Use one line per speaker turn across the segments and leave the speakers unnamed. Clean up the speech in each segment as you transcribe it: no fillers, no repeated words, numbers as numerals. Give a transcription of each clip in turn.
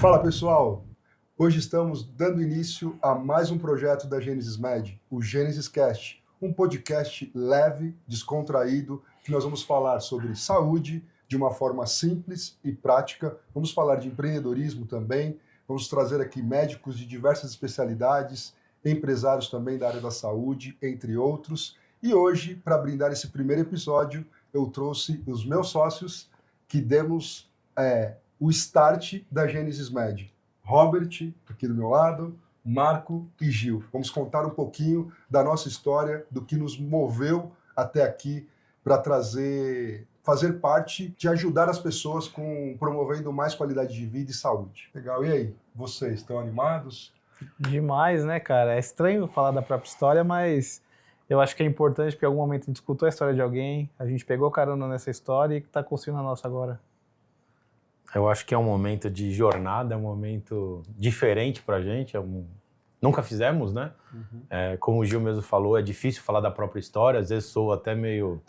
Fala pessoal, hoje estamos dando início a mais um projeto da Gênesis Med, o Gênesis Cast, um podcast leve, descontraído, que nós vamos falar sobre saúde de uma forma simples e prática, vamos falar de empreendedorismo também, vamos trazer aqui médicos de diversas especialidades, empresários também da área da saúde, entre outros. E hoje, para brindar esse primeiro episódio, eu trouxe os meus sócios que demos o start da Gênesis Med. Robert, aqui do meu lado, Marco e Gil. Vamos contar um pouquinho da nossa história, do que nos moveu até aqui para fazer parte de ajudar as pessoas promovendo mais qualidade de vida e saúde. Legal. E aí, vocês estão animados?
Demais, né, cara? É estranho falar da própria história, mas eu acho que é importante porque em algum momento a gente escutou a história de alguém, a gente pegou carona nessa história e está construindo a nossa agora.
Eu acho que é um momento de jornada, é um momento diferente pra gente, nunca fizemos, né? Uhum. Como o Gil mesmo falou, é difícil falar da própria história, às vezes soa até meio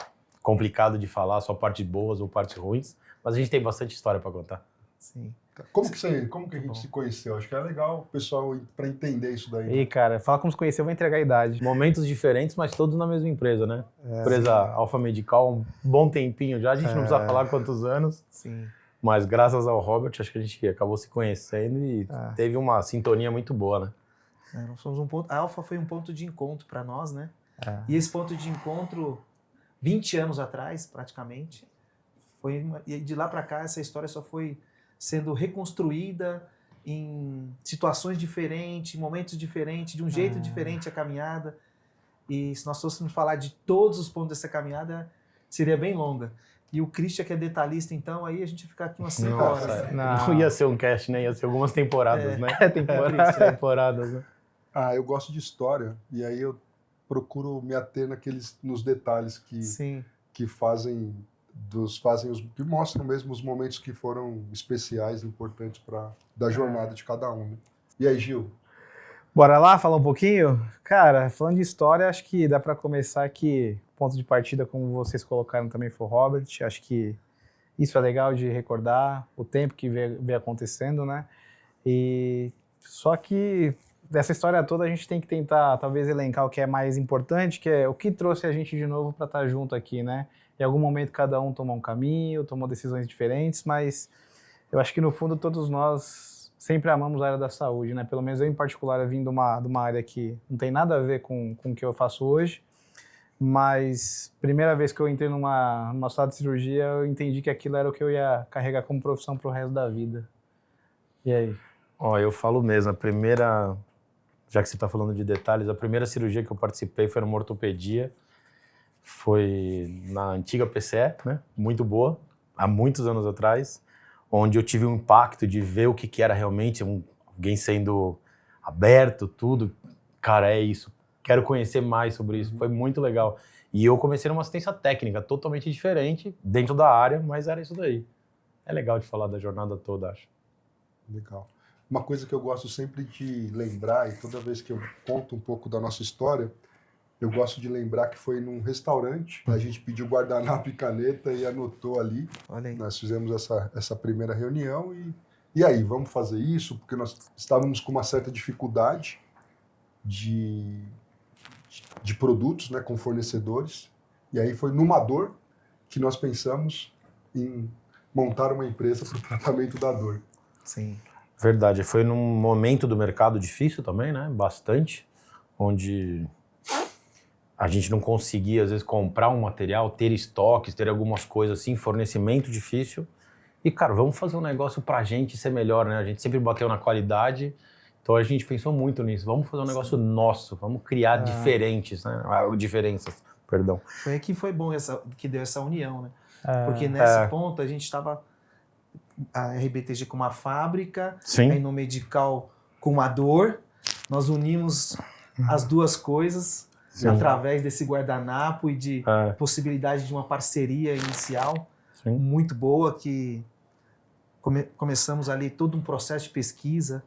complicado de falar, só partes boas ou partes ruins, mas a gente tem bastante história para contar.
Sim.
Como que a gente se conheceu? Acho que é legal o pessoal para entender isso daí.
E cara, fala como se conheceu, vai entregar a idade.
Momentos diferentes, mas todos na mesma empresa, né? Empresa Alfa Medical, um bom tempinho já, a gente não precisa falar quantos anos.
Sim.
Mas graças ao Robert, acho que a gente acabou se conhecendo e teve uma sintonia muito boa, né?
Nós somos a Alfa foi um ponto de encontro para nós, né? E esse ponto de encontro, 20 anos atrás, praticamente, e de lá para cá essa história só foi sendo reconstruída em situações diferentes, momentos diferentes, de um jeito diferente a caminhada. E se nós fôssemos falar de todos os pontos dessa caminhada, seria bem longa. E o Christian, que é detalhista, então, aí a gente ia ficar aqui umas 5 horas.
Não ia ser um cast, né? Ia ser algumas temporadas, né?
Temporadas, né?
Eu gosto de história, e aí eu procuro me ater nos detalhes que que mostram mesmo os momentos que foram especiais, importantes da jornada de cada um. Né? E aí, Gil?
Bora lá falar um pouquinho? Cara, falando de história, acho que dá para começar que ponto de partida, como vocês colocaram também, foi o Robert. Acho que isso é legal de recordar, o tempo que vem acontecendo, né? E só que dessa história toda a gente tem que tentar, talvez, elencar o que é mais importante, que é o que trouxe a gente de novo para estar junto aqui, né? Em algum momento cada um tomou um caminho, tomou decisões diferentes, mas eu acho que no fundo todos nós sempre amamos a área da saúde, né? Pelo menos eu em particular eu vim de uma área que não tem nada a ver com o que eu faço hoje, mas primeira vez que eu entrei numa sala de cirurgia eu entendi que aquilo era o que eu ia carregar como profissão pro resto da vida. E aí?
Eu falo mesmo, já que você está falando de detalhes, a primeira cirurgia que eu participei foi numa ortopedia. Foi na antiga PCE, né? Muito boa, há muitos anos atrás, onde eu tive um impacto de ver o que era realmente alguém sendo aberto, tudo. Cara, é isso. Quero conhecer mais sobre isso. Foi muito legal. E eu comecei numa assistência técnica totalmente diferente, dentro da área, mas era isso daí. É legal de falar da jornada toda, acho.
Legal. Uma coisa que eu gosto sempre de lembrar, e toda vez que eu conto um pouco da nossa história, eu gosto de lembrar que foi num restaurante, a gente pediu guardanapo e caneta e anotou ali.
Olha aí.
Nós fizemos essa primeira reunião e aí, vamos fazer isso? Porque nós estávamos com uma certa dificuldade de produtos, né, com fornecedores. E aí foi numa dor que nós pensamos em montar uma empresa para o tratamento da dor.
Sim.
Verdade. Foi num momento do mercado difícil também, né? Bastante. Onde a gente não conseguia, às vezes, comprar um material, ter estoques, ter algumas coisas assim, fornecimento difícil. E, cara, vamos fazer um negócio pra gente ser melhor, né? A gente sempre bateu na qualidade, então a gente pensou muito nisso. Vamos fazer um negócio nosso, vamos criar diferenças. Perdão.
Foi aí que foi bom que deu essa união, né? Porque nesse ponto a gente estava, a RBTG com uma fábrica,
Sim.
A Inomedical com uma dor, nós unimos as duas coisas. Sim. Através desse guardanapo e de possibilidade de uma parceria inicial. Sim. Muito boa, que começamos ali todo um processo de pesquisa,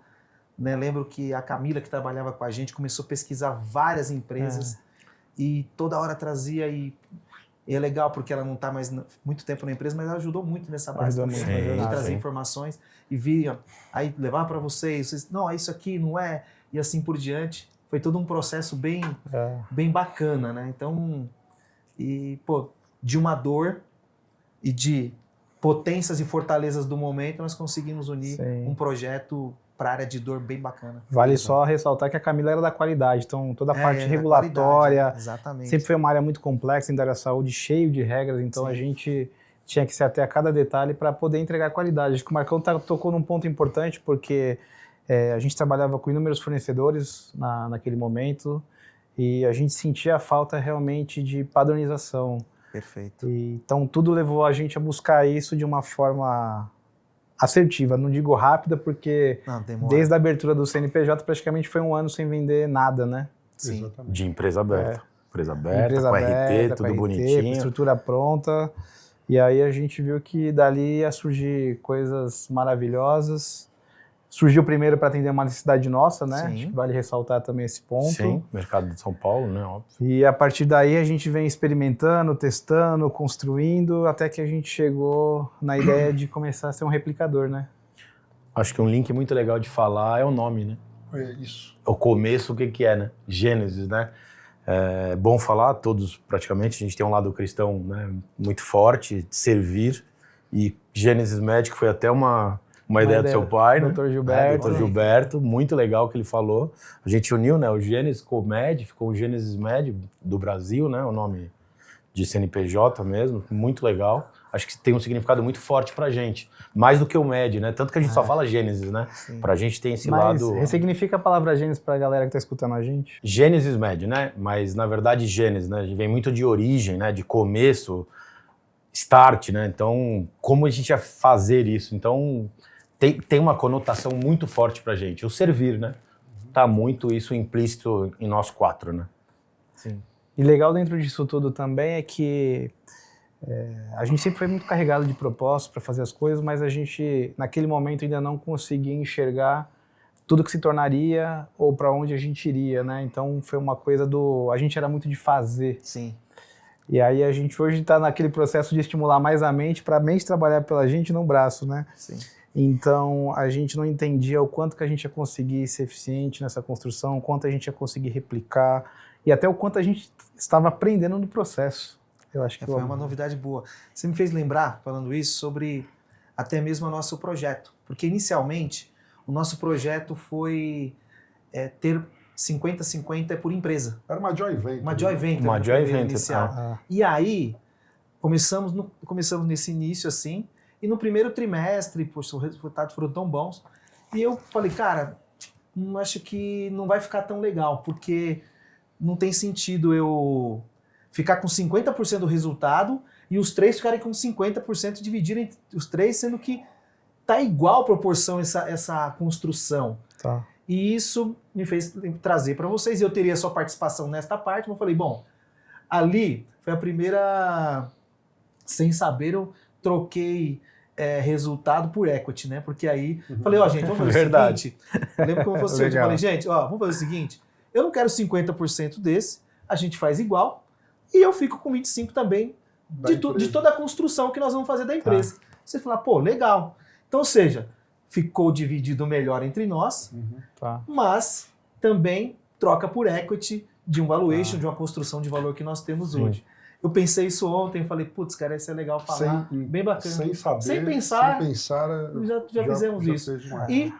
né? Lembro que a Camila, que trabalhava com a gente, começou a pesquisar várias empresas e toda hora trazia E é legal porque ela não está mais muito tempo na empresa, mas ela ajudou muito nessa base
Ajudou
também,
muito,
de trazer
sim.
informações e via, aí levar para vocês, não, é isso aqui, não é, e assim por diante. Foi todo um processo bem bacana, né? Então, de uma dor e de potências e fortalezas do momento, nós conseguimos unir um projeto para a área de dor bem bacana.
Vale só ressaltar que a Camila era da qualidade, então toda a parte regulatória,
exatamente.
Sempre foi uma área muito complexa dentro da área da saúde, cheio de regras, então a gente tinha que se ater a cada detalhe para poder entregar qualidade. Acho que o Marcão tocou num ponto importante, porque a gente trabalhava com inúmeros fornecedores naquele momento e a gente sentia a falta realmente de padronização.
Perfeito.
Então tudo levou a gente a buscar isso de uma forma assertiva, não digo rápida, porque desde a abertura do CNPJ praticamente foi um ano sem vender nada, né?
Sim.
Exatamente.
De empresa aberta. Empresa aberta, com RT, tudo bonitinho.
Com estrutura pronta. E aí a gente viu que dali ia surgir coisas maravilhosas. Surgiu primeiro para atender uma necessidade nossa, né? Acho que vale ressaltar também esse ponto.
Sim, mercado de São Paulo, né? Óbvio.
E a partir daí a gente vem experimentando, testando, construindo, até que a gente chegou na ideia de começar a ser um replicador, né?
Acho que um link muito legal de falar é o nome, né?
É isso.
O começo, o que é, né? Gênesis, né? É bom falar, todos praticamente, a gente tem um lado cristão, né, muito forte, de servir, e Gênesis Med foi até uma ideia do seu pai, né?
Dr. Gilberto.
Dr. Gilberto, muito legal que ele falou. A gente uniu, né, o Gênesis com o Med, ficou o Gênesis Med do Brasil, né, o nome de CNPJ mesmo, muito legal. Acho que tem um significado muito forte pra gente, mais do que o Med, né? Tanto que a gente só fala Gênesis, né? Sim. Pra gente tem esse lado...
ressignifica a palavra Gênesis pra galera que tá escutando a gente.
Gênesis Med, né? Mas, na verdade, Gênesis, né? Vem muito de origem, né? De começo, start, né? Então, como a gente vai fazer isso? Então, tem uma conotação muito forte pra gente. O servir, né? Tá muito isso implícito em nós quatro, né?
Sim. E legal dentro disso tudo também é que a gente sempre foi muito carregado de propósitos para fazer as coisas, mas a gente, naquele momento, ainda não conseguia enxergar tudo que se tornaria ou para onde a gente iria, né? Então, foi uma coisa a gente era muito de fazer.
Sim.
E aí a gente hoje está naquele processo de estimular mais a mente para a mente trabalhar pela gente, não o braço, né?
Sim.
Então, a gente não entendia o quanto que a gente ia conseguir ser eficiente nessa construção, o quanto a gente ia conseguir replicar e até o quanto a gente estava aprendendo no processo. Eu acho que
foi uma novidade boa. Você me fez lembrar, falando isso, sobre até mesmo o nosso projeto. Porque, inicialmente, o nosso projeto foi ter 50-50 por empresa.
Era uma joint venture.
Uma joint venture.
Uma joint venture.
Inicial. E aí, começamos nesse início, assim, e no primeiro trimestre, poxa, os resultados foram tão bons. E eu falei, cara, acho que não vai ficar tão legal, porque não tem sentido eu ficar com 50% do resultado e os três ficarem com 50%, dividirem os três, sendo que tá igual proporção essa construção.
Tá.
E isso me fez trazer para vocês. Eu teria sua participação nesta parte, mas eu falei, bom, ali foi a primeira, sem saber, eu troquei resultado por equity, né? Porque aí, falei, gente, vamos fazer o seguinte. Eu lembro como fosse eu falei, gente, vamos fazer o seguinte, eu não quero 50% desse, a gente faz igual, e eu fico com 25% também de toda a construção que nós vamos fazer da empresa. Tá. Você fala, pô, legal. Então, ou seja, ficou dividido melhor entre nós, mas também troca por equity de um valuation, de uma construção de valor que nós temos hoje. Eu pensei isso ontem, falei, putz, cara, isso é legal falar, bem bacana.
Sem saber,
sem pensar já fizemos isso. E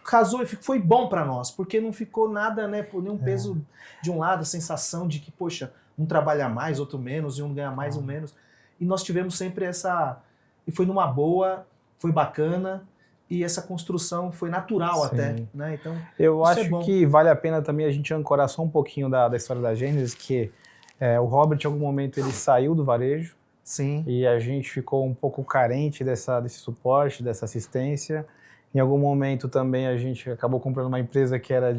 casou e foi bom para nós, porque não ficou nada, né, por nenhum peso de um lado, a sensação de que, poxa, um trabalha mais, outro menos, e um ganha mais ou menos. E nós tivemos sempre e foi numa boa, foi bacana, e essa construção foi natural até, né? Então,
eu acho que vale a pena também a gente ancorar só um pouquinho da história da Gênesis, que o Robert, em algum momento, ele saiu do varejo.
Sim.
E a gente ficou um pouco carente desse suporte, dessa assistência. Em algum momento também a gente acabou comprando uma empresa que era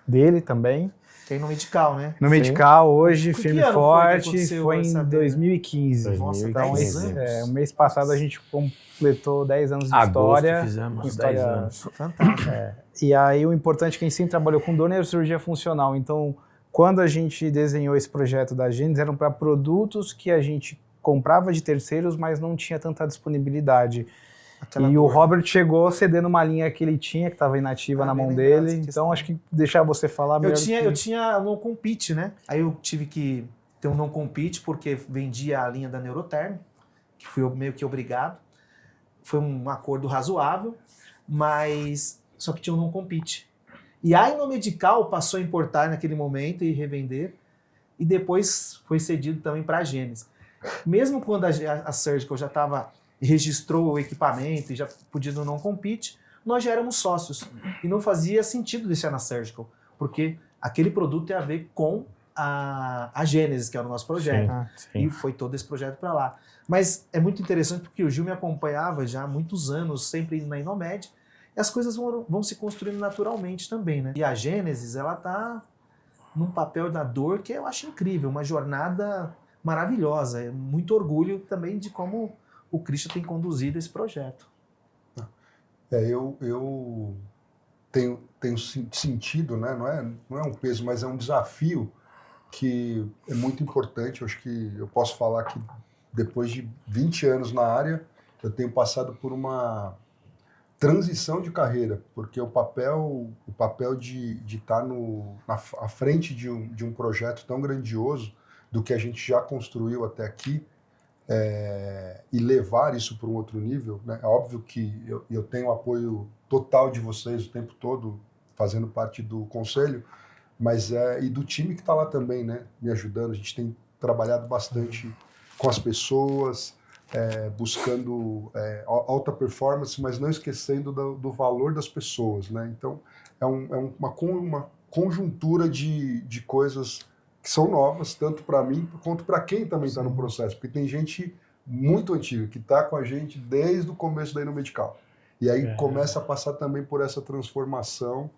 dele também.
Tem no Medical, né?
No Medical, hoje, firme e forte, foi em 2015.
Nossa,
então,
10 anos.
O mês passado a gente completou 10 anos de
história. Fizemos 10 anos.
Fantástico.
E aí o importante é que a gente sempre trabalhou com dor e cirurgia funcional. Então, quando a gente desenhou esse projeto da Gênesis, eram para produtos que a gente comprava de terceiros, mas não tinha tanta disponibilidade. E o Robert chegou cedendo uma linha que ele tinha, que estava inativa na mão dele. Então, acho que deixar você falar melhor.
Eu tinha um non-compete, né? Aí eu tive que ter um non-compete, porque vendia a linha da Neuroterm, que fui meio que obrigado. Foi um acordo razoável, mas só que tinha um non-compete. E a Inomedical passou a importar naquele momento e revender, e depois foi cedido também para a Gênesis. Mesmo quando a Surgical já registrou o equipamento e já podia no non-compete, nós já éramos sócios. E não fazia sentido deixar na Surgical, porque aquele produto tem a ver com a Gênesis, que era o nosso projeto. Sim. E foi todo esse projeto para lá. Mas é muito interessante porque o Gil me acompanhava já há muitos anos, sempre na Inomed, e as coisas vão se construindo naturalmente também, né? E a Gênesis, ela tá num papel da dor que eu acho incrível, uma jornada maravilhosa. É muito orgulho também de como o Christian tem conduzido esse projeto.
Eu tenho sentido, né? Não é um peso, mas é um desafio que é muito importante. Eu acho que eu posso falar que depois de 20 anos na área, eu tenho passado por uma transição de carreira, porque o papel de estar à frente de um projeto tão grandioso do que a gente já construiu até aqui, e levar isso para um outro nível, né? É óbvio que eu tenho o apoio total de vocês o tempo todo, fazendo parte do conselho, mas e do time que está lá também, né? Me ajudando. A gente tem trabalhado bastante com as pessoas, buscando alta performance, mas não esquecendo do valor das pessoas, né? Então, uma conjuntura de coisas que são novas, tanto para mim quanto para quem também está no processo, porque tem gente muito antiga que está com a gente desde o começo da Inomedical. E aí começa a passar também por essa transformação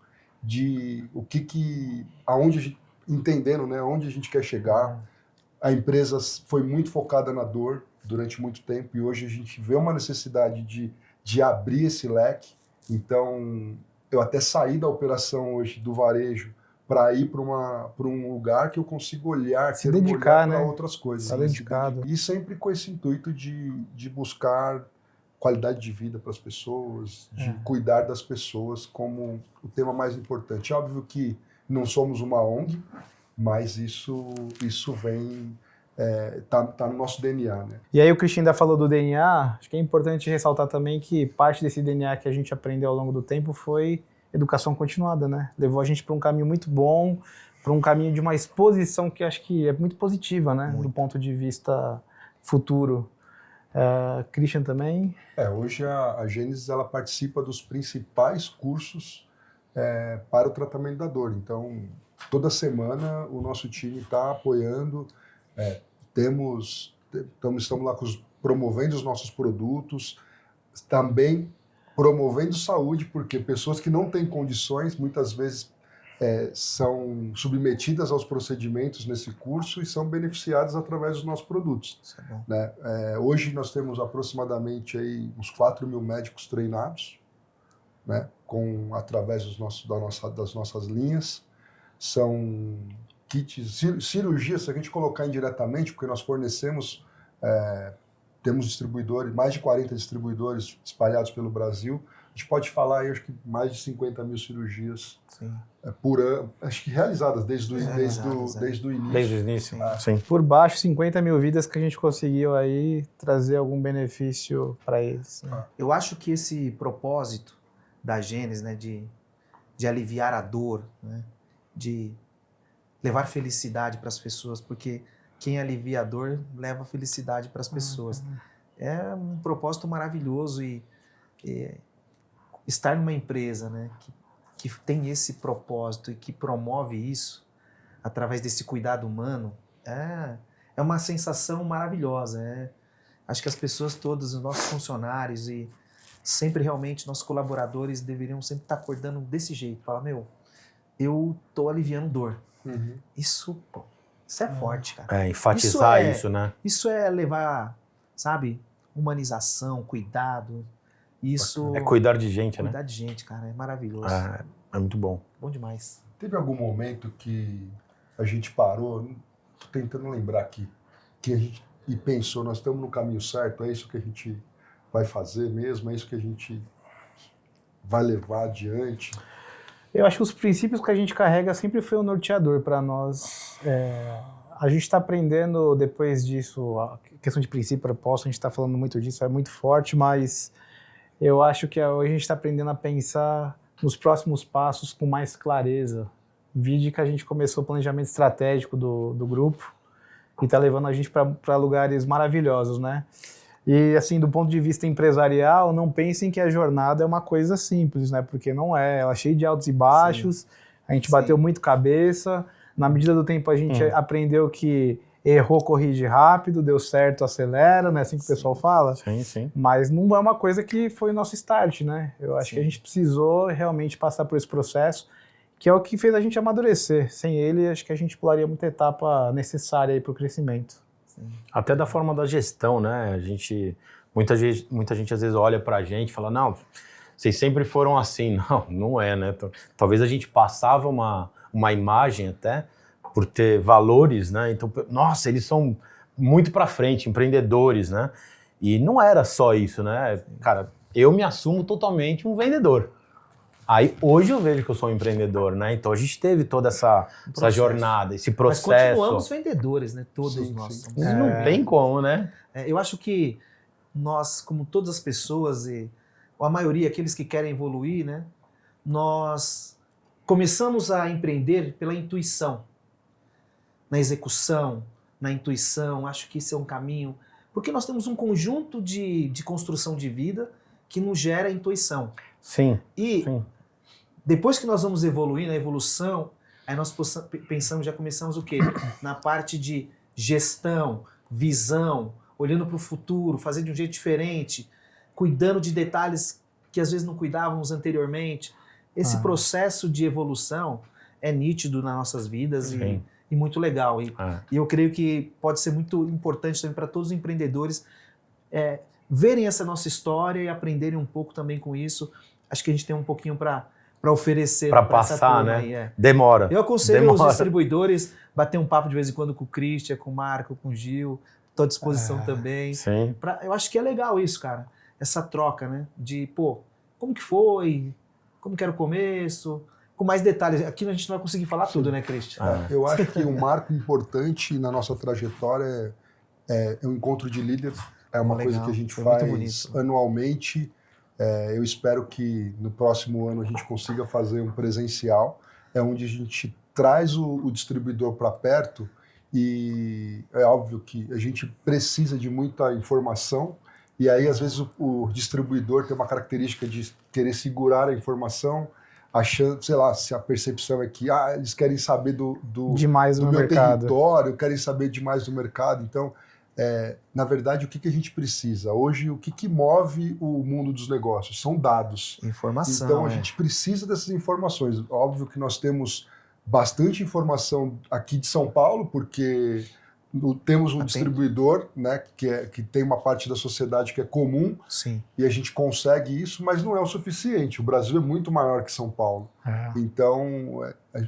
de entendendo, né, aonde a gente quer chegar. A empresa foi muito focada na dor durante muito tempo e hoje a gente vê uma necessidade de abrir esse leque. Então, eu até saí da operação hoje do varejo para ir para um lugar que eu consigo olhar,
se dedicar, né,
para outras coisas.
Tá dedicado.
E sempre com esse intuito de buscar qualidade de vida para as pessoas, de cuidar das pessoas como o tema mais importante. É óbvio que não somos uma ONG, mas isso vem, tá no nosso DNA, né?
E aí o Christian ainda falou do DNA, acho que é importante ressaltar também que parte desse DNA que a gente aprendeu ao longo do tempo foi educação continuada, né? Levou a gente para um caminho muito bom, para um caminho de uma exposição que acho que é muito positiva, né? Muito. Do ponto de vista futuro. Christian também?
Hoje a Gênesis ela participa dos principais cursos para o tratamento da dor. Então, toda semana o nosso time está apoiando, estamos lá promovendo os nossos produtos, também promovendo saúde, porque pessoas que não têm condições, muitas vezes são submetidas aos procedimentos nesse curso e são beneficiadas através dos nossos produtos.
Isso é bom.
Né? Hoje nós temos aproximadamente aí uns 4 mil médicos treinados, né? Através das nossas linhas. São kits, cirurgias, se a gente colocar indiretamente, porque nós fornecemos, temos distribuidores, mais de 40 distribuidores espalhados pelo Brasil. A gente pode falar aí, acho que mais de 50 mil cirurgias por ano, acho que realizadas desde o início.
Desde o início, sim.
Por baixo, 50 mil vidas que a gente conseguiu aí trazer algum benefício para eles. Né?
Eu acho que esse propósito da Gênesis, né, de aliviar a dor, né, de levar felicidade para as pessoas, porque quem alivia a dor leva felicidade para as pessoas. É um propósito maravilhoso e estar numa empresa, né, que tem esse propósito e que promove isso através desse cuidado humano é uma sensação maravilhosa. Acho que as pessoas todas, os nossos funcionários e sempre realmente nossos colaboradores deveriam sempre estar acordando desse jeito, falar, eu tô aliviando dor. Isso é forte, cara.
Enfatizar isso, né?
Isso é levar, sabe, humanização, cuidado. Isso
é cuidar de gente,
cuidar de gente, cara, é maravilhoso.
É muito bom.
Bom demais.
Teve algum momento que a gente parou, tô tentando lembrar aqui, que a gente e pensou, nós estamos no caminho certo, é isso que a gente vai fazer mesmo, é isso que a gente vai levar adiante?
Eu acho que os princípios que a gente carrega sempre foi o norteador para nós. A gente está aprendendo depois disso, a questão de princípio e propósito, a gente está falando muito disso, é muito forte, mas eu acho que hoje a gente está aprendendo a pensar nos próximos passos com mais clareza. Vide que a gente começou o planejamento estratégico do grupo e está levando a gente para lugares maravilhosos, né? E, assim, do ponto de vista empresarial, não pensem que a jornada é uma coisa simples, né? Porque não é. Ela é cheia de altos e baixos, sim. A gente bateu muito cabeça. Na medida do tempo, a gente aprendeu que errou, corrige rápido, deu certo, acelera, não é assim que o pessoal fala?
Sim, sim.
Mas não é uma coisa que foi o nosso start, né? Eu acho que a gente precisou realmente passar por esse processo, que é o que fez a gente amadurecer. Sem ele, acho que a gente pularia muita etapa necessária para o crescimento. Sim.
Até da forma da gestão, né? Muita gente às vezes olha pra gente e fala, não, vocês sempre foram assim. Não é, né? Talvez a gente passava uma imagem até por ter valores, né? Então, nossa, eles são muito pra frente, empreendedores, né? E não era só isso, né? Cara, eu me assumo totalmente um vendedor. Aí, hoje eu vejo que eu sou um empreendedor, né? Então, a gente teve toda essa jornada, esse processo.
Mas continuamos vendedores, né? Todos nós.
Sim.
Não tem como, né?
Eu acho que nós, como todas as pessoas, ou a maioria, aqueles que querem evoluir, né? Nós começamos a empreender pela intuição. Na execução, na intuição, acho que esse é um caminho. Porque nós temos um conjunto de construção de vida que nos gera intuição.
Sim.
E depois que nós vamos evoluir na evolução, aí nós pensamos, já começamos o quê? Na parte de gestão, visão, olhando para o futuro, fazer de um jeito diferente, cuidando de detalhes que às vezes não cuidávamos anteriormente. Esse processo de evolução é nítido nas nossas vidas e muito legal. E eu creio que pode ser muito importante também para todos os empreendedores verem essa nossa história e aprenderem um pouco também com isso. Acho que a gente tem um pouquinho para oferecer
para passar, né?
Aí,
Demora.
Eu aconselho os distribuidores bater um papo de vez em quando com o Christian, com o Marco, com o Gil. Estou à disposição também.
Sim.
Eu acho que é legal isso, cara. Essa troca, né? De, como que foi? Como que era o começo? Com mais detalhes. Aqui a gente não vai conseguir falar tudo, né, Christian?
Eu acho que um marco importante na nossa trajetória é o encontro de líderes. É uma coisa que a gente faz anualmente. Eu espero que no próximo ano a gente consiga fazer um presencial, onde a gente traz o distribuidor para perto e é óbvio que a gente precisa de muita informação e aí às vezes o distribuidor tem uma característica de querer segurar a informação, achando, sei lá, se a percepção é que eles querem saber do meu
mercado.
Território, querem saber demais do mercado, então na verdade, o que a gente precisa? Hoje, o que move o mundo dos negócios? São dados.
Informação.
Então, a gente precisa dessas informações. Óbvio que nós temos bastante informação aqui de São Paulo, porque temos um distribuidor, né, que tem uma parte da sociedade que é comum,
sim,
e a gente consegue isso, mas não é o suficiente. O Brasil é muito maior que São Paulo. Então,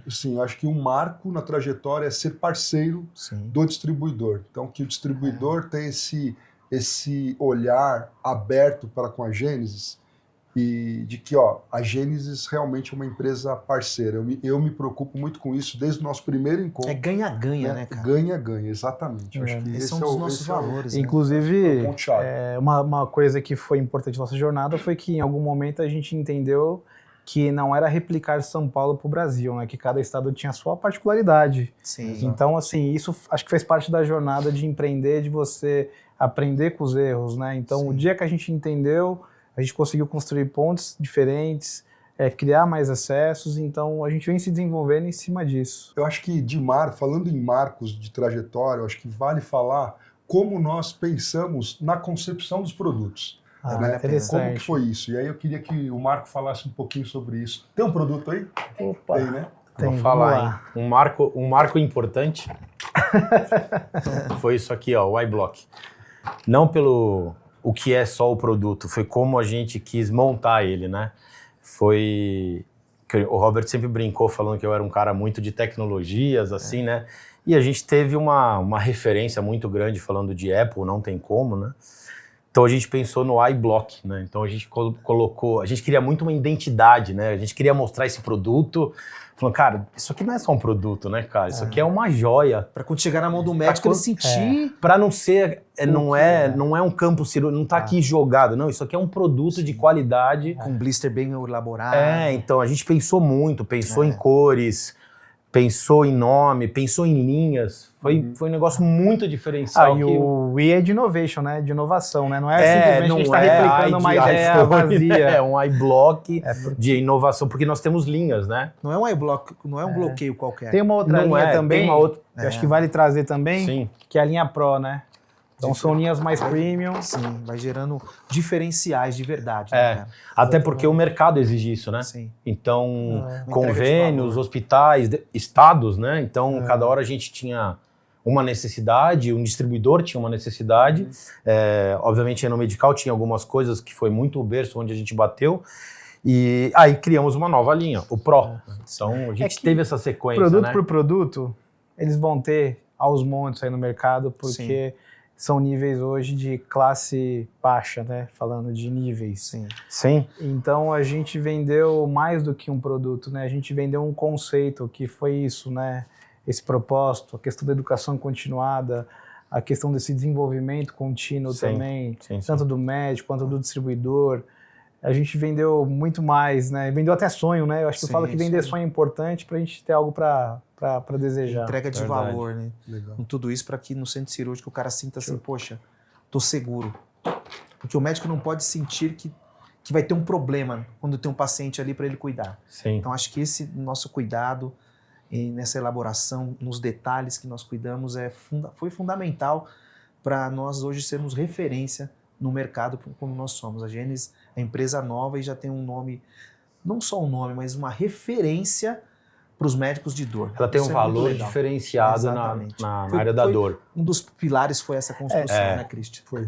assim, acho que um marco na trajetória é ser parceiro do distribuidor. Então, que o distribuidor tenha esse olhar aberto para com a Gênesis e de que a Gênesis realmente é uma empresa parceira. Eu me preocupo muito com isso desde o nosso primeiro encontro.
É ganha-ganha, né, cara?
Ganha-ganha, exatamente. Acho que
esse é um dos nossos valores. Né?
Inclusive, uma coisa que foi importante na nossa jornada foi que em algum momento a gente entendeu que não era replicar São Paulo para o Brasil, né? Que cada estado tinha a sua particularidade.
Sim.
Então, assim, isso acho que faz parte da jornada de empreender, de você aprender com os erros, né? Então, o dia que a gente entendeu, a gente conseguiu construir pontos diferentes, criar mais acessos, então a gente vem se desenvolvendo em cima disso.
Eu acho que falando em marcos de trajetória, eu acho que vale falar como nós pensamos na concepção dos produtos.
Interessante.
Como que foi isso? E aí eu queria que o Marco falasse um pouquinho sobre isso. Tem um produto aí?
Opa!
Tem, né?
Vou falar, hein? Um marco importante foi isso aqui, o iBlock. Não pelo o que é só o produto, foi como a gente quis montar ele, né? Foi que o Robert sempre brincou falando que eu era um cara muito de tecnologias, assim, né? E a gente teve uma referência muito grande falando de Apple, não tem como, né? Então a gente pensou no iBlock, né? Então a gente colocou, a gente queria muito uma identidade, né? A gente queria mostrar esse produto, falando, cara, isso aqui não é só um produto, né, cara? Isso aqui é uma joia.
Para quando chegar na mão do médico, ele sentir...
Para não ser, não é um campo cirúrgico, não tá aqui jogado, não, isso aqui é um produto de qualidade.
Com um blister bem elaborado.
Então a gente pensou muito, pensou em cores, pensou em nome, pensou em linhas. Foi um negócio muito diferencial.
E o E é de innovation, né? De inovação, né? Não é simplesmente a gente está replicando uma ideia vazia.
É um iBlock de inovação, porque nós temos linhas, né?
Não é um iBlock, não é um bloqueio qualquer.
Tem uma outra linha também,
tem uma outra,
que acho que vale trazer também,
sim,
que é a linha Pro, né? Então são linhas mais premium.
Sim, vai gerando diferenciais de verdade. Né, cara?
Até porque o mercado exige isso, né?
Sim.
Então, convênios, hospitais, estados, né? Então, cada hora a gente tinha uma necessidade, um distribuidor tinha uma necessidade. Obviamente, no medical tinha algumas coisas que foi muito o berço onde a gente bateu. E aí criamos uma nova linha, o Pro. Então, a gente teve essa sequência,
produto
né?
por produto, eles vão ter aos montes aí no mercado, porque são níveis hoje de classe baixa, né? Falando de níveis.
Sim.
Então a gente vendeu mais do que um produto, né? A gente vendeu um conceito que foi isso, né? Esse propósito, a questão da educação continuada, a questão desse desenvolvimento contínuo também, tanto do médico quanto do distribuidor. A gente vendeu muito mais, né? Vendeu até sonho, né? Eu acho que eu falo que vender sonho é importante para a gente ter algo para desejar.
Entrega de valor, né? Legal. Com tudo isso para que no centro cirúrgico o cara sinta assim, poxa, tô seguro. Porque o médico não pode sentir que vai ter um problema quando tem um paciente ali para ele cuidar.
Sim.
Então acho que esse nosso cuidado nessa elaboração, nos detalhes que nós cuidamos foi fundamental para nós hoje sermos referência no mercado como nós somos. A Gênesis é empresa nova e já tem um nome, não só um nome, mas uma referência para os médicos de dor.
Ela tem um valor diferenciado na área da dor.
Um dos pilares foi essa construção, né, Cristian?
Foi.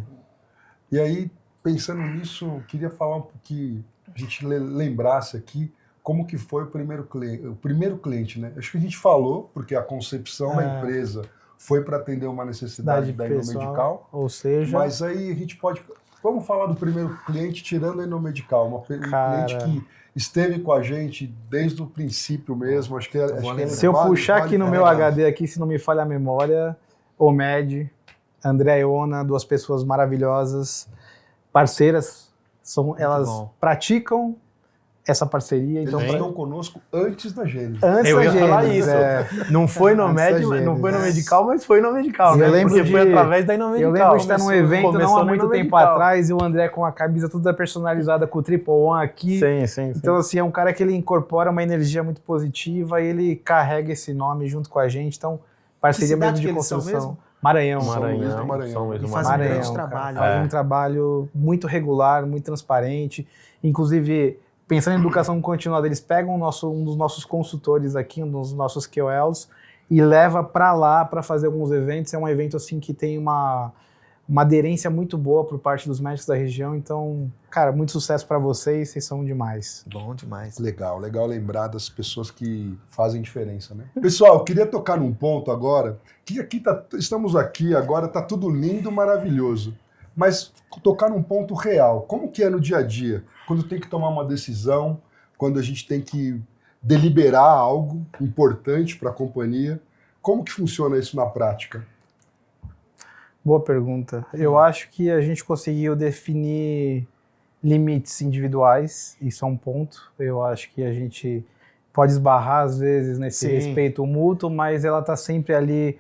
E aí, pensando nisso, eu queria falar um pouquinho, a gente lembrasse aqui como que foi o primeiro cliente, né? Acho que a gente falou, porque a concepção da empresa foi para atender uma necessidade da Inomedical.
Ou seja...
Mas aí a gente pode... Vamos falar do primeiro cliente tirando a Inomedical, um cliente que esteve com a gente desde o princípio mesmo. Acho que
se eu puxar aqui no meu HD, aqui, se não me falha a memória, Omed, André e Ona, duas pessoas maravilhosas, parceiras, elas praticam essa parceria. Então
estão conosco antes da Gênesis.
Eu ia falar isso. Não foi no não foi no Medical, mas foi no Medical, né?
Eu lembro
porque foi através da Inomedical.
Eu lembro de estar num evento não há muito tempo atrás e o André com a camisa toda personalizada com o Triple One aqui.
Sim.
Então, assim, é um cara que ele incorpora uma energia muito positiva e ele carrega esse nome junto com a gente. Então, parceria mesmo de construção. Maranhão.
E fazem um grande trabalho.
Fazem um trabalho muito regular, muito transparente. Inclusive... Pensando em educação continuada, eles pegam um dos nossos consultores aqui, um dos nossos QLs, e leva para lá para fazer alguns eventos. É um evento assim que tem uma aderência muito boa por parte dos médicos da região. Então, cara, muito sucesso para vocês são demais.
Bom demais.
Legal lembrar das pessoas que fazem diferença, né? Pessoal, eu queria tocar num ponto agora, que estamos aqui agora, tá tudo lindo, maravilhoso. Mas tocar num ponto real, como que é no dia a dia? Quando tem que tomar uma decisão, quando a gente tem que deliberar algo importante para a companhia, como que funciona isso na prática?
Boa pergunta. Eu acho que a gente conseguiu definir limites individuais, isso é um ponto. Eu acho que a gente pode esbarrar às vezes nesse respeito mútuo, mas ela está sempre ali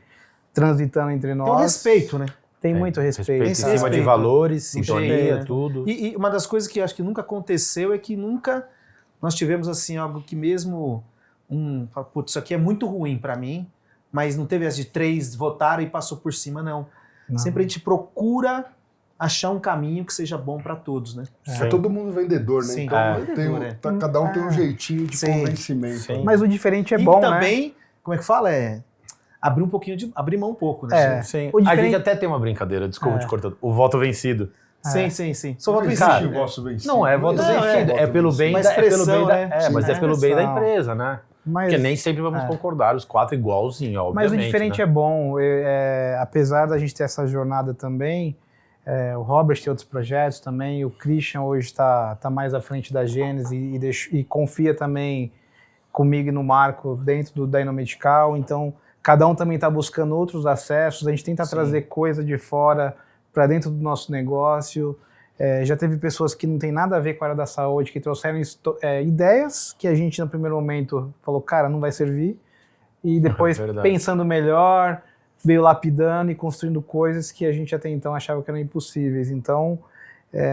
transitando entre nós.
Tem um respeito, né?
Tem muito respeito.
Em cima de valores, sintonia, tudo.
E uma das coisas que eu acho que nunca aconteceu é que nunca nós tivemos assim algo que mesmo putz, isso aqui é muito ruim para mim, mas não teve as de 3 votaram e passou por cima, não. Sempre a gente procura achar um caminho que seja bom para todos, né?
É todo mundo vendedor, né?
Sim.
Então cada um tem um jeitinho de convencimento.
Sim. Mas o diferente é bom,
também, como é que fala? Abrir mão um pouco, né?
Sim. A gente até tem uma brincadeira, desculpa te cortando. O voto vencido.
Sim. Sou
Não
voto
existe
vencido.
voto vencido.
Não é voto
existe
vencido,
voto
é pelo
vencido.
bem
Uma
da,
expressão, né?
mas é pelo bem da empresa, né?
Mas,
Porque nem sempre vamos concordar, os 4 igualzinho, obviamente.
mas o diferente
né?
é bom. Apesar da gente ter essa jornada também, o Robert tem outros projetos também, o Christian hoje está mais à frente da Gênesis e confia também comigo e no Marco dentro do Dynomedical, então cada um também está buscando outros acessos, a gente tenta trazer coisa de fora para dentro do nosso negócio. Já teve pessoas que não tem nada a ver com a área da saúde, que trouxeram ideias que a gente no primeiro momento falou, cara, não vai servir, e depois pensando melhor, veio lapidando e construindo coisas que a gente até então achava que eram impossíveis. Então,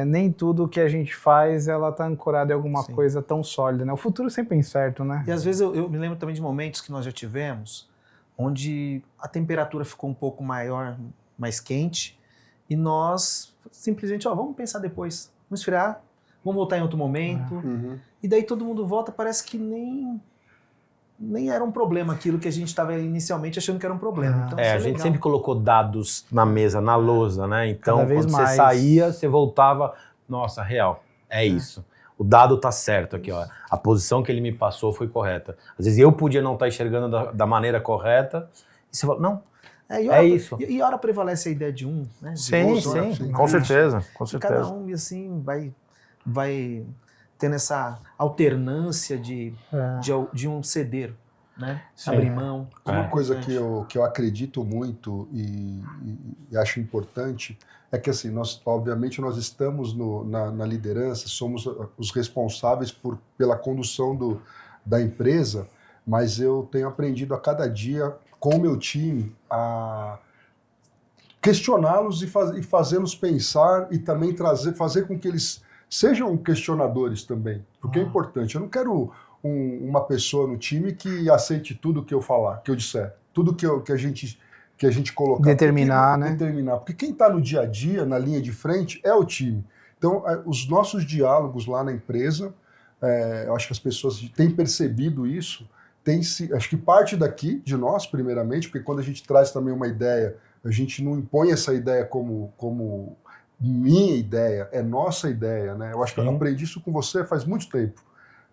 nem tudo que a gente faz, ela está ancorada em alguma coisa tão sólida, né? O futuro sempre é incerto, né?
E às vezes eu me lembro também de momentos que nós já tivemos, onde a temperatura ficou um pouco maior, mais quente, e nós simplesmente, vamos pensar depois, vamos esfriar, vamos voltar em outro momento, e daí todo mundo volta, parece que nem era um problema aquilo que a gente estava inicialmente achando que era um problema. Então,
a gente sempre colocou dados na mesa, na lousa, né? Então, quando
mais.
você saía, você voltava, nossa, real, isso. O dado tá certo aqui, ó. A posição que ele me passou foi correta. Às vezes eu podia não estar enxergando da maneira correta, e você fala, não, isso.
E a hora prevalece a ideia de um, né? De
Sim, com certeza.
Cada um, assim, vai tendo essa alternância de um ceder, né? Abrir mão.
Uma coisa que eu acredito muito e acho importante é que, assim, obviamente nós estamos na liderança, somos os responsáveis pela condução da empresa, mas eu tenho aprendido a cada dia com o meu time a questioná-los e fazê-los pensar e também fazer com que eles sejam questionadores também, porque é importante. Eu não quero uma pessoa no time que aceite tudo que eu falar, que eu disser, tudo que a gente colocar.
Determinar, né?
Determinar. Porque quem está no dia a dia, na linha de frente, é o time. Então, os nossos diálogos lá na empresa, eu acho que as pessoas têm percebido isso, acho que parte daqui, de nós, primeiramente, porque quando a gente traz também uma ideia, a gente não impõe essa ideia como minha ideia, é nossa ideia, né? Eu acho que eu aprendi isso com você faz muito tempo.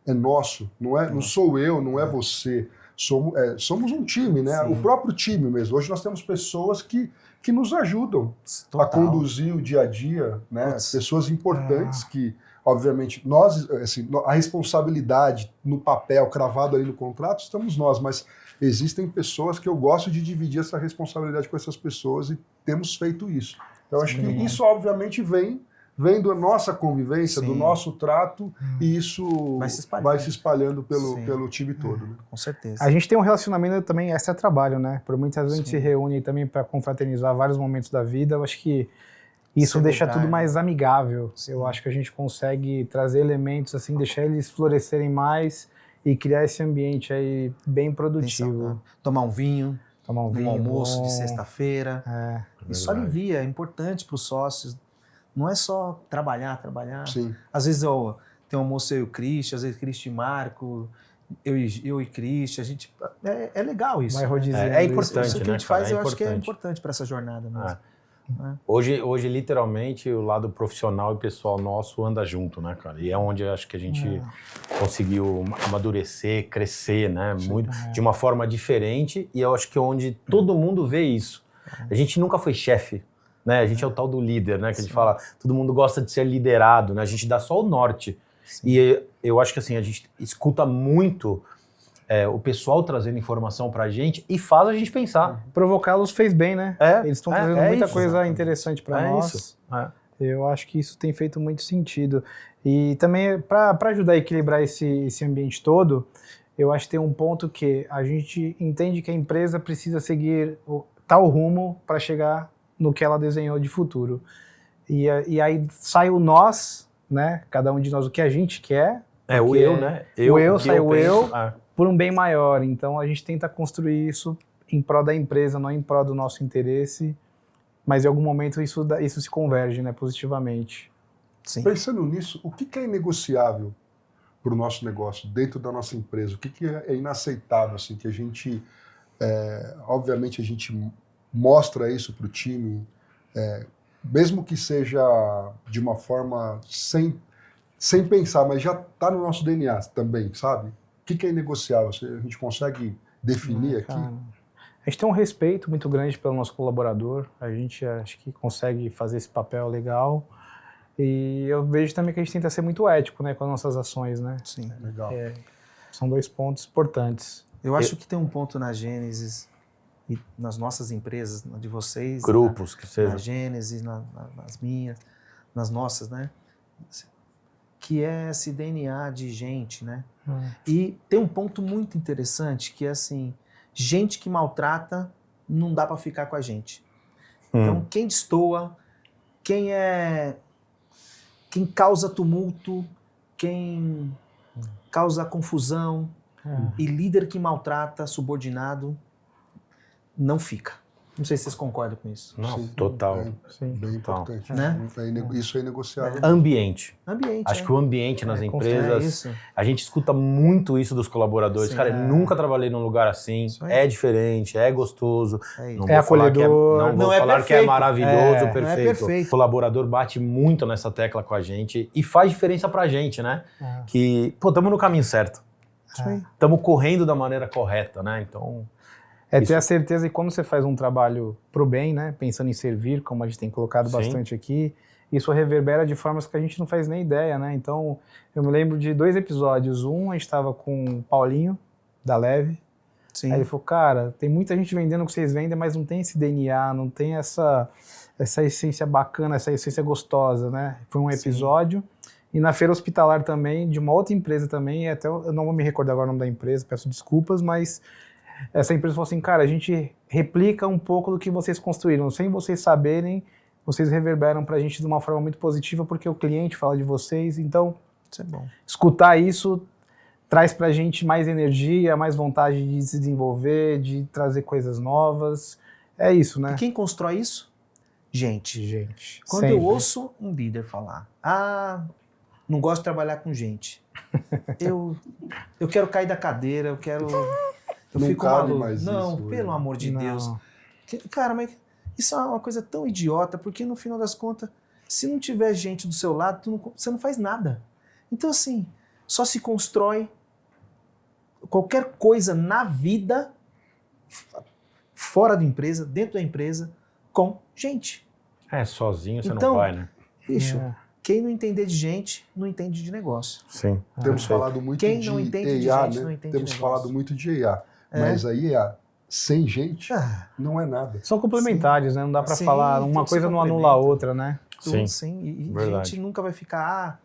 É nosso, não sou eu, não é você. Somos um time, né? O próprio time mesmo. Hoje nós temos pessoas que nos ajudam a conduzir o dia a dia, né? Pessoas importantes que, obviamente, nós, assim, a responsabilidade no papel, cravado ali no contrato, estamos nós, mas existem pessoas que eu gosto de dividir essa responsabilidade com essas pessoas e temos feito isso. Então, acho que isso, obviamente, vem da nossa convivência, do nosso trato, e isso vai se espalhando pelo time todo. Né?
Com certeza.
A gente tem um relacionamento também extra-trabalho, né? Por muitas vezes a gente se reúne também para confraternizar vários momentos da vida. Eu acho que isso deixa tudo mais amigável. Eu acho que a gente consegue trazer elementos assim, deixar eles florescerem mais e criar esse ambiente aí bem produtivo.
Tomar um vinho,
um
almoço de sexta-feira. Isso alivia, é importante para os sócios. Não é só trabalhar.
Sim.
Às vezes tem um almoço eu e o Christian, às vezes Christian e Marco, eu e Christian, a gente... É legal isso.
Vai rodizando.
É importante,
isso que a gente faz, eu acho que é importante para essa jornada mesmo.
Hoje, literalmente, o lado profissional e pessoal nosso anda junto, né, cara? E é onde eu acho que a gente conseguiu amadurecer, crescer, né? De uma forma diferente, e eu acho que é onde todo mundo vê isso. A gente nunca foi chefe, né? A gente é o tal do líder, né? Que a gente fala, todo mundo gosta de ser liderado, né? A gente dá só o norte. E eu acho que, assim, a gente escuta muito o pessoal trazendo informação pra gente e faz a gente pensar.
Provocá-los fez bem, né? Eles estão fazendo muita coisa interessante para nós.
Isso.
Eu acho que isso tem feito muito sentido. E também, para ajudar a equilibrar esse ambiente todo, eu acho que tem um ponto que a gente entende que a empresa precisa seguir tal rumo para chegar no que ela desenhou de futuro. E aí sai o nós, né? Cada um de nós o que a gente quer.
O eu, né?
Por um bem maior. Então a gente tenta construir isso em prol da empresa, não em prol do nosso interesse, mas em algum momento isso se converge, né, positivamente.
Sim. Pensando nisso, o que é inegociável para o nosso negócio, dentro da nossa empresa? O que é inaceitável, assim, que a gente, obviamente a gente mostra isso para o time mesmo que seja de uma forma sem pensar, mas já está no nosso DNA também, sabe? O que é inegociável? A gente consegue definir aqui?
Cara, a gente tem um respeito muito grande pelo nosso colaborador, a gente acho que consegue fazer esse papel legal, e eu vejo também que a gente tenta ser muito ético, né, com as nossas ações, né?
Sim.
Legal.
São 2 pontos importantes.
Eu acho que tem um ponto na Gênesis e nas nossas empresas, de vocês,
Grupos, que
na
seja.
Gênesis, nas minhas, nas nossas, né? Que é esse DNA de gente, né? E tem um ponto muito interessante que é assim, gente que maltrata não dá para ficar com a gente. Então quem destoa, quem causa tumulto, quem causa confusão e líder que maltrata subordinado não fica. Não sei se vocês concordam com isso.
Não,
Sim.
total.
Sim.
Bem importante.
Né?
Isso é inegociável.
Ambiente.
Ambiente.
Acho que o ambiente nas
É
empresas,
isso.
a gente escuta muito isso dos colaboradores.
Sim,
Cara, eu nunca trabalhei num lugar assim,
Isso aí.
é diferente, é gostoso.
É isso.
Não
É
vou falar que
acolhedor.
não vou
Não é
falar que é
perfeito.
maravilhoso,
É,
perfeito.
não é perfeito.
O colaborador bate muito nessa tecla com a gente e faz diferença pra gente, né?
É.
Que, pô, estamos no caminho certo.
Isso aí.
Estamos correndo da maneira correta, né? Então,
É
Isso.
ter a certeza que quando você faz um trabalho pro bem, né, pensando em servir, como a gente tem colocado
Sim.
bastante aqui, isso reverbera de formas que a gente não faz nem ideia, né? Então, eu me lembro de 2 episódios. Um, a gente estava com o Paulinho, da Leve.
Sim.
Aí ele falou, cara, tem muita gente vendendo o que vocês vendem, mas não tem esse DNA, não tem essa essência bacana, essa essência gostosa, né? Foi um episódio. E na feira hospitalar também, de uma outra empresa também, até eu não vou me recordar agora o nome da empresa, peço desculpas, mas essa empresa falou assim, cara, a gente replica um pouco do que vocês construíram, sem vocês saberem, vocês reverberam pra gente de uma forma muito positiva, porque o cliente fala de vocês, então
Isso é bom.
escutar isso traz pra gente mais energia, mais vontade de se desenvolver, de trazer coisas novas, é isso, né?
E quem constrói isso? Gente.
Gente,
Quando
sempre.
eu ouço um líder falar, não gosto de trabalhar com gente, eu quero cair da cadeira, eu
Não
fico
cabe
maluco.
mais
Não,
isso,
pelo
né?
amor de
Não.
Deus. Cara, mas isso é uma coisa tão idiota, porque no final das contas, se não tiver gente do seu lado, você não faz nada. Então, assim, só se constrói qualquer coisa na vida, fora da empresa, dentro da empresa, com gente.
sozinho você
Então,
não vai, né?
Bicho,
É.
quem não entender de gente, não entende de negócio.
Sim.
Temos falado muito
Quem
de
não entende de
EA,
gente,
né?
não entende
Temos
de
falado
negócio.
muito de EA,
É.
mas a EA sem gente
Ah,
não é nada.
São complementares, né? Não dá pra
Sim,
falar,
tudo
uma
se
coisa não anula a
complementa.
outra, né?
Sim.
sim. E
Verdade.
gente nunca vai ficar,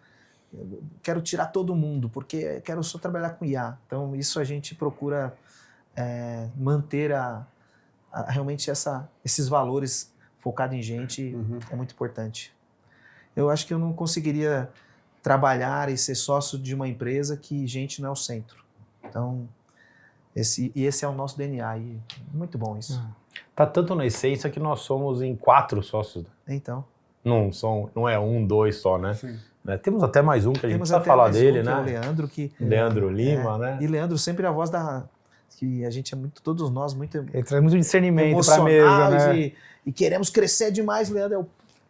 eu quero tirar todo mundo, porque quero só trabalhar com IA. Então, isso a gente procura manter realmente esses valores focados em gente, é muito importante. Eu acho que eu não conseguiria trabalhar e ser sócio de uma empresa que gente não é o centro. Então, esse é o nosso DNA e muito bom isso.
Tá tanto na essência que nós somos em 4 sócios.
Então,
Não é 1, 2 só, né?
Sim.
Né? Temos até mais um que a gente
temos
precisa
até
falar
mais um,
dele,
que
né?
é o Leandro, que
Leandro Lima, né?
E Leandro sempre a voz que a gente é muito, todos nós, muito
Ele traz muito discernimento pra
emocionais
mesa, né?
e queremos crescer demais. Leandro é o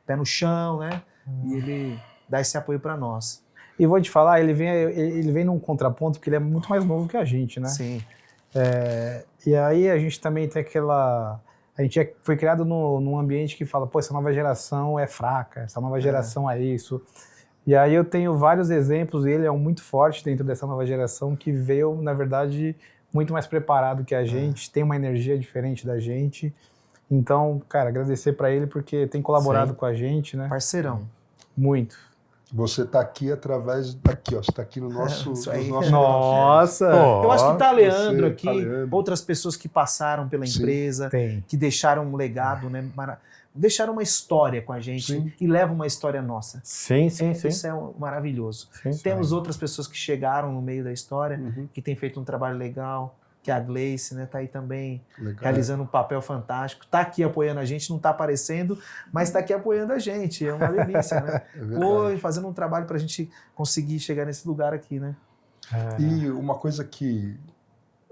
pé no chão, né? E ele dá esse apoio para nós.
E vou te falar, ele vem num contraponto porque ele é muito mais novo que a gente, né?
Sim.
E aí a gente também tem aquela... A gente foi criado num ambiente que fala, pô, essa nova geração é fraca, essa nova geração é isso. E aí eu tenho vários exemplos, e ele é um muito forte dentro dessa nova geração que veio, na verdade, muito mais preparado que a gente, tem uma energia diferente da gente. Então, cara, agradecer pra ele porque tem colaborado com a gente, né?
Parceirão.
Muito.
Você está aqui através daqui, ó. Você está aqui no nosso,
Isso
nos
aí.
nossos
Nossa!
Eu acho que tá Leandro
você,
aqui,
tá Leandro.
outras pessoas que passaram pela
Sim.
empresa,
Tem.
que deixaram um legado, né? Deixaram uma história com a gente
Sim.
e levam uma história nossa.
Sim.
Isso é maravilhoso. Temos outras pessoas que chegaram no meio da história,
Uhum.
que têm feito um trabalho legal, que a Gleice, né, tá aí também
Legal.
realizando um papel fantástico, tá aqui apoiando a gente, não tá aparecendo, mas tá aqui apoiando a gente, é uma delícia, né?
É verdade.
Pô, e fazendo um trabalho pra gente conseguir chegar nesse lugar aqui, né?
E uma coisa que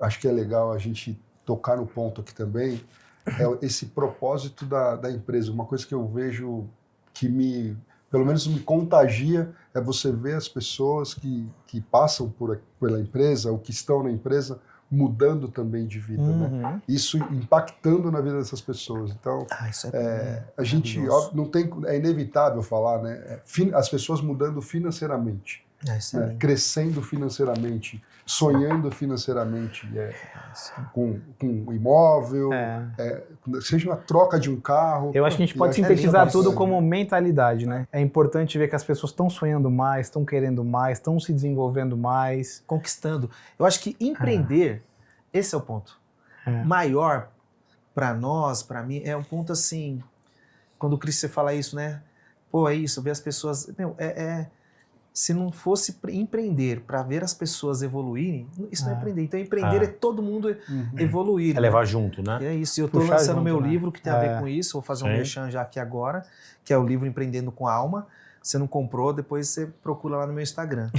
acho que é legal a gente tocar no ponto aqui também é esse propósito da empresa. Uma coisa que eu vejo que pelo menos me contagia, é você ver as pessoas que passam pela empresa, ou que estão na empresa, mudando também de vida, né? Isso impactando na vida dessas pessoas. Então,
isso
a gente não tem, é inevitável falar, né? As pessoas mudando financeiramente, né? Crescendo financeiramente, sonhando financeiramente, com imóvel, seja uma troca de um carro.
Eu acho que a gente pode sintetizar tudo como mentalidade, né? É importante ver que as pessoas estão sonhando mais, estão querendo mais, estão se desenvolvendo mais.
Conquistando. Eu acho que empreender, esse é o ponto. Maior para nós, para mim, é um ponto assim, quando o Cristian fala isso, né? Pô, é isso, ver as pessoas... se não fosse empreender para ver as pessoas evoluírem, isso não é empreender. Então, empreender é todo mundo evoluir.
É levar junto, né?
E é isso. Eu estou lançando meu
né?
livro que tem a ver com isso. Vou fazer um merchan já aqui agora, que é o livro Empreendendo com Alma. Você não comprou, depois você procura lá no meu Instagram.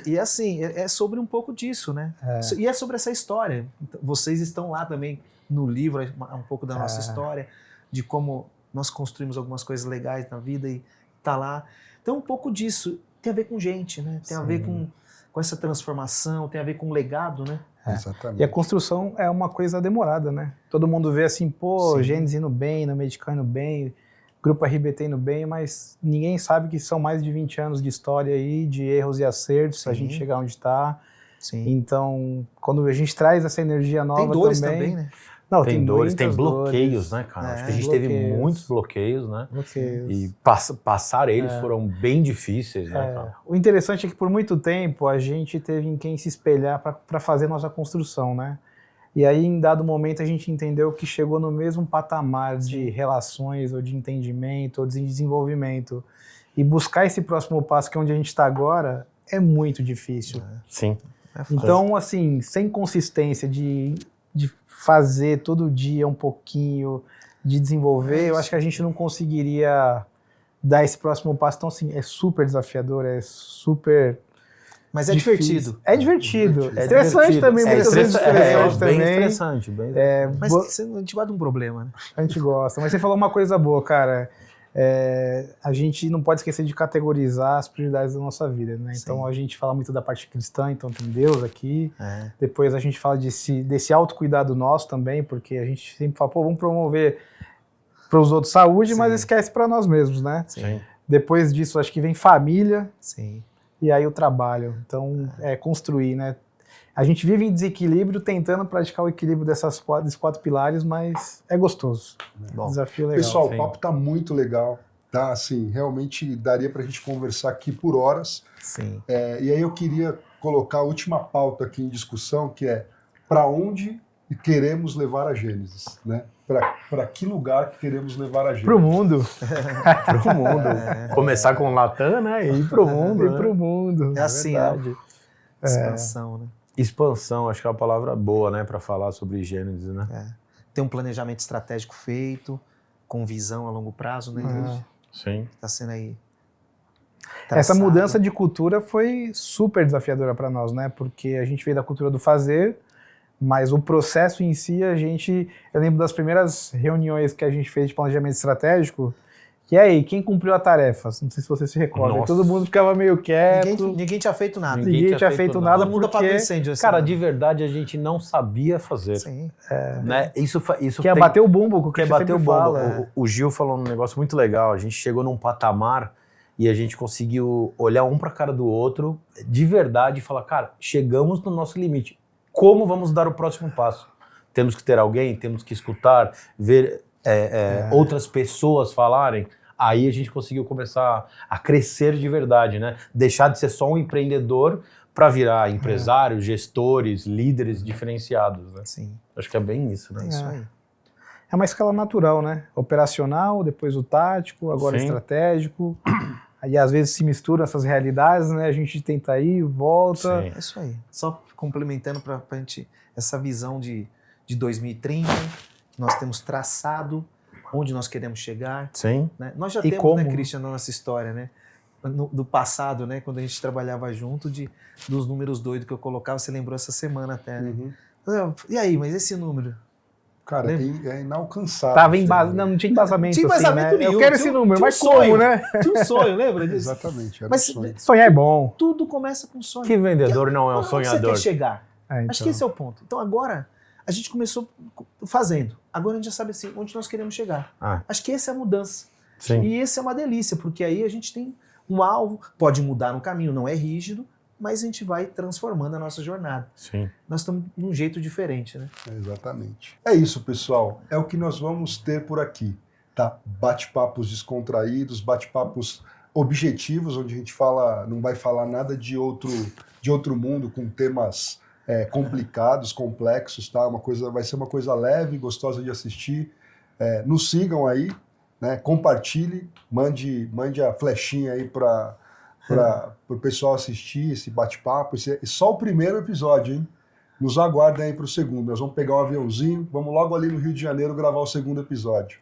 E assim, é sobre um pouco disso, né? E é sobre essa história. Vocês estão lá também no livro, um pouco da nossa história, de como nós construímos algumas coisas legais na vida e tá lá. Então, um pouco disso tem a ver com gente, né? Tem a ver com essa transformação, tem a ver com legado, né?
Exatamente.
E a construção é uma coisa demorada, né? Todo mundo vê assim, pô, Gênesis indo bem, no Medicam indo bem, Grupo RBT indo bem, mas ninguém sabe que são mais de 20 anos de história aí, de erros e acertos, pra gente chegar onde tá. Então, quando a gente traz essa energia nova
tem dores também, né?
Não,
tem dores, tem
bloqueios,
né, cara? Acho que a gente teve muitos bloqueios, né? E passar eles foram bem difíceis, né, cara?
O interessante é que por muito tempo a gente teve em quem se espelhar para fazer nossa construção, né? E aí, em dado momento, a gente entendeu que chegou no mesmo patamar de relações, ou de entendimento, ou de desenvolvimento. E buscar esse próximo passo, que é onde a gente está agora, é muito difícil.
Sim.
Então, assim, sem consistência de fazer todo dia um pouquinho, de desenvolver, eu acho que a gente não conseguiria dar esse próximo passo. Então, assim, é super desafiador, é super...
Mas é
difícil.
Divertido.
É divertido. É estressante também, muitas vezes estressante também.
Bem estressante.
Mas a gente guarda um problema, né?
A gente gosta. Mas você falou uma coisa boa, cara. A gente não pode esquecer de categorizar as prioridades da nossa vida, né? Então a gente fala muito da parte cristã, então tem Deus aqui. Depois a gente fala desse autocuidado nosso também, porque a gente sempre fala, pô, vamos promover para os outros saúde, mas esquece para nós mesmos, né? Depois disso, acho que vem família. E aí o trabalho. Então, é construir, né? A gente vive em desequilíbrio, tentando praticar o equilíbrio desses quatro pilares, mas é gostoso.
Bom,
desafio legal.
Pessoal, o papo tá muito legal, tá? Assim, realmente daria pra gente conversar aqui por horas. E aí eu queria colocar a última pauta aqui em discussão, que é para onde queremos levar a Gênesis, né? Para que lugar que queremos levar a Gênesis?
Pro mundo.
Pro mundo. Começar com Latam, né? E ir pro mundo.
E pro mundo.
É assim,
verdade.
Expansão, né?
Expansão, acho que é uma palavra boa, né? Para falar sobre Gênesis, né?
Tem um planejamento estratégico feito, com visão a longo prazo, né?
Sim.
Tá sendo aí
Essa mudança de cultura foi super desafiadora para nós, né? Porque a gente veio da cultura do fazer, mas o processo em si, eu lembro das primeiras reuniões que a gente fez de planejamento estratégico, que aí, quem cumpriu a tarefa? Não sei se você se recorda. Todo mundo ficava meio quieto.
Ninguém tinha feito nada.
Ninguém tinha feito nada.
Todo mundo apagou incêndio.
Assim, cara, de verdade, a gente não sabia fazer. Né? Isso
quer bater o bumbo,
quer bater o bumbo. O Gil falou um negócio muito legal. A gente chegou num patamar e a gente conseguiu olhar um para a cara do outro, de verdade, e falar, cara, chegamos no nosso limite. Como vamos dar o próximo passo? Temos que ter alguém, temos que escutar, ver outras pessoas falarem. Aí a gente conseguiu começar a crescer de verdade, né? Deixar de ser só um empreendedor para virar empresários, gestores, líderes diferenciados, né? Acho que é bem isso, né?
Isso aí.
É uma escala natural, né? Operacional, depois o tático, agora o estratégico. Aí às vezes se misturam essas realidades, né? A gente tenta ir, volta.
É isso aí. Só complementando para a gente essa visão de 2030, nós temos traçado onde nós queremos chegar. Né? Nós já temos, né, Christian, na nossa história, né? Do passado, né? Quando a gente trabalhava junto, dos números doidos que eu colocava, você lembrou essa semana até, né? E aí, mas esse número?
Cara, é inalcançável.
Tava
esse
não tinha embasamento,
Tinha embasamento
assim, né?
nenhum.
Eu quero esse número,
tinha
mas
sonho.
como, né?
Tinha um sonho, lembra disso?
Exatamente, era
Mas
um sonho.
Sonhar é bom.
tudo começa com sonho.
Que vendedor não é um
Onde você
sonhador?
quer chegar?
Então.
Acho que esse é o ponto. Então agora, a gente começou fazendo. Agora a gente já sabe assim, onde nós queremos chegar.
Ah,
Acho que essa é a mudança.
sim.
E esse é uma delícia, porque aí a gente tem um alvo, pode mudar no caminho, não é rígido, mas a gente vai transformando a nossa jornada.
Sim.
Nós estamos num jeito diferente, né?
Exatamente. É isso, pessoal. É o que nós vamos ter por aqui, tá? Bate-papos descontraídos, bate-papos objetivos, onde a gente não vai falar nada de outro mundo, com temas complicados, complexos, tá? Vai ser uma coisa leve, gostosa de assistir. Nos sigam aí, né? Compartilhe, mande a flechinha aí para o pessoal assistir esse bate-papo. Esse é só o primeiro episódio, hein? Nos aguardem aí para o segundo. Nós vamos pegar um aviãozinho, vamos logo ali no Rio de Janeiro gravar o segundo episódio.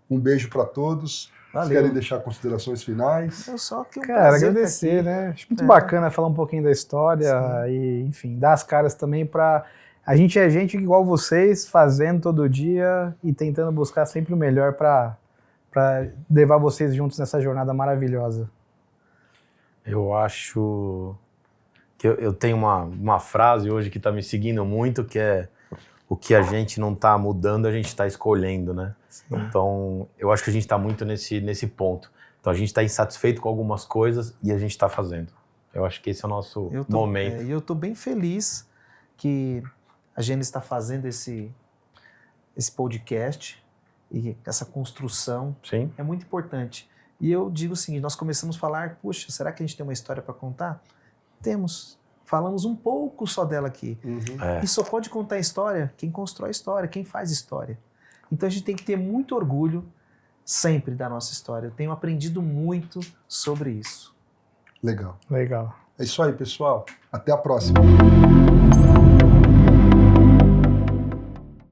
Um beijo para todos. Vocês
Valeu.
querem deixar considerações finais?
Eu só que um
Cara,
prazer
agradecer,
estar aqui.
né? Acho muito bacana falar um pouquinho da história e, enfim, dar as caras também pra... A gente é gente igual vocês, fazendo todo dia e tentando buscar sempre o melhor pra levar vocês juntos nessa jornada maravilhosa.
Eu acho que eu tenho uma frase hoje que está me seguindo muito, que é: o que a gente não está mudando, a gente está escolhendo, né?
Sim.
Então, eu acho que a gente está muito nesse ponto. Então, a gente está insatisfeito com algumas coisas e a gente está fazendo. Eu acho que esse é o nosso momento.
E eu estou bem feliz que a Gênesis está fazendo esse podcast e essa construção.
Sim.
É muito importante. E eu digo o seguinte, nós começamos a falar, puxa, será que a gente tem uma história para contar? Temos. Falamos um pouco só dela aqui. E só pode contar a história quem constrói a história, quem faz história. Então a gente tem que ter muito orgulho sempre da nossa história. Eu tenho aprendido muito sobre isso.
Legal.
Legal.
É isso aí, pessoal. Até a próxima.